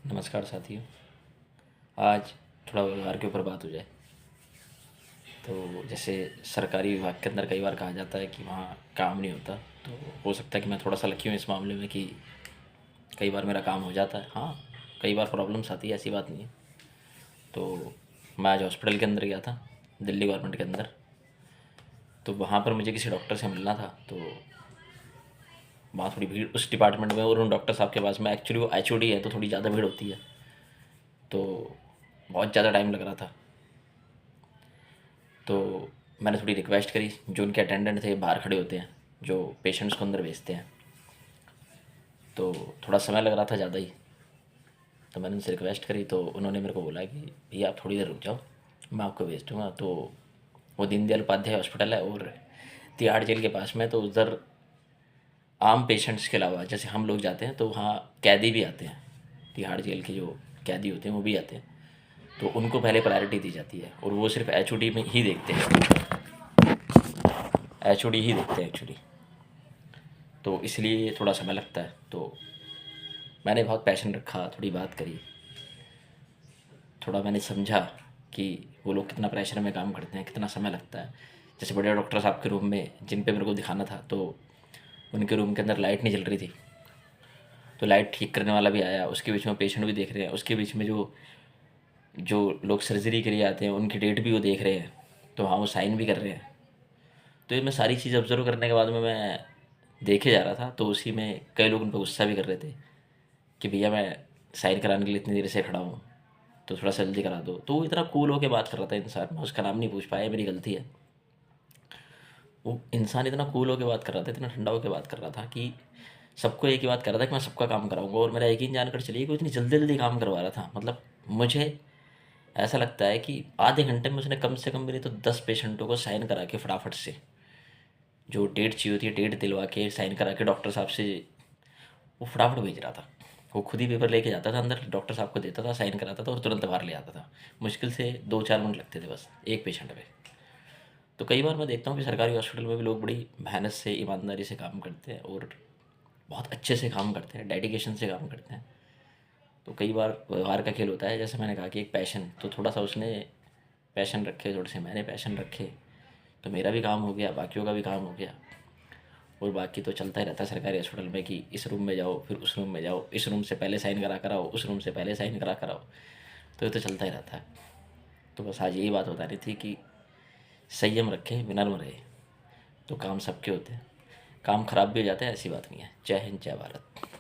नमस्कार साथियों। आज थोड़ा व्यवहार के ऊपर बात हो जाए। तो जैसे सरकारी विभाग के अंदर कई बार कहा जाता है कि वहाँ काम नहीं होता, तो हो सकता है कि मैं थोड़ा सा लकी हूँ इस मामले में कि कई बार मेरा काम हो जाता है। हाँ, कई बार प्रॉब्लम्स आती है, ऐसी बात नहीं है। तो मैं आज हॉस्पिटल के अंदर गया था, दिल्ली गवर्नमेंट के अंदर। तो वहाँ पर मुझे किसी डॉक्टर से मिलना था, तो वहाँ थोड़ी भीड़ उस डिपार्टमेंट में और उन डॉक्टर साहब के पास में, एक्चुअली वो HOD है तो थोड़ी ज़्यादा भीड़ होती है। तो बहुत ज़्यादा टाइम लग रहा था। तो मैंने थोड़ी रिक्वेस्ट करी, जो उनके अटेंडेंट थे बाहर खड़े होते हैं जो पेशेंट्स को अंदर भेजते हैं। तो थोड़ा समय लग रहा था ज़्यादा ही। तो मैंने उनसे रिक्वेस्ट करी, तो उन्होंने मेरे को बोला कि भैया आप थोड़ी देर रुक जाओ, मैं आपको भेज दूँगा। तो वो दीनदयाल उपाध्याय हॉस्पिटल है और तिहाड़ जेल के पास में। तो उधर आम पेशेंट्स के अलावा जैसे हम लोग जाते हैं तो वहाँ कैदी भी आते हैं। तिहाड़ जेल के जो कैदी होते हैं वो भी आते हैं। तो उनको पहले प्रायोरिटी दी जाती है और वो सिर्फ HOD में ही देखते हैं, HOD ही देखते हैं एक्चुअली। तो इसलिए थोड़ा समय लगता है। तो मैंने बहुत पैशन रखा, थोड़ी बात करी, थोड़ा मैंने समझा कि वो लोग कितना प्रेशर में काम करते हैं, कितना समय लगता है। जैसे बड़े डॉक्टर साहब के रूम में जिन पे मेरे को दिखाना था, तो उनके रूम के अंदर लाइट नहीं जल रही थी। तो लाइट ठीक करने वाला भी आया, उसके बीच में पेशेंट भी देख रहे हैं, उसके बीच में जो जो लोग सर्जरी के लिए आते हैं उनकी डेट भी वो देख रहे हैं। तो हाँ, वो साइन भी कर रहे हैं। तो ये मैं सारी चीज़ ऑब्जर्व करने के बाद में मैं देखे जा रहा था। तो उसी में कई लोग उन पर गुस्सा भी कर रहे थे कि भैया मैं साइन कराने के लिए इतनी देर से खड़ा हूँ, तो थोड़ा सा जल्दी करा दो। तो वो इतना कूल होकर बात कर रहा था इंसान, मैं उसका नाम नहीं पूछ पाया, मेरी गलती है। वो इंसान इतना कूल होकर बात कर रहा था, इतना ठंडा होकर बात कर रहा था कि सबको एक ही बात कर रहा था कि मैं सबका काम कराऊंगा। और मेरा यकीन जानकर चलिए कि वो इतनी जल्दी जल्दी काम करवा रहा था। मतलब मुझे ऐसा लगता है कि आधे घंटे में उसने कम से कम मेरे तो 10 पेशेंटों को साइन करा के फटाफट से, जो डेट चाहिए होती है डेट दिलवा के साइन करा के डॉक्टर साहब से वो फटाफट भेज रहा था। वो खुद ही पेपर लेके जाता था अंदर, डॉक्टर साहब को देता था, साइन कराता था और तुरंत बाहर ले आता था। मुश्किल से 2-4 मिनट लगते थे बस एक पेशेंट पे। तो कई बार मैं देखता हूँ कि सरकारी हॉस्पिटल में भी लोग बड़ी मेहनत से, ईमानदारी से काम करते हैं और बहुत अच्छे से काम करते हैं, डेडिकेशन से काम करते हैं। तो कई बार व्यवहार का खेल होता है। जैसे मैंने कहा कि एक पैशन, तो थोड़ा सा उसने पैशन रखे, थोड़े से मैंने पैशन रखे, तो मेरा भी काम हो गया, बाकियों का भी काम हो गया। और बाकी तो चलता ही रहता है सरकारी हॉस्पिटल में कि इस रूम में जाओ, फिर उस रूम में जाओ, इस रूम से पहले साइन करा कराओ, उस रूम से पहले साइन करा कराओ। तो ये तो चलता ही रहता है। तो बस आज यही बात बता रही थी कि संयम रखे, विनम्र रहे, तो काम सबके होते हैं। काम खराब भी हो जाते हैं, ऐसी बात नहीं है। जय हिंद, जय भारत।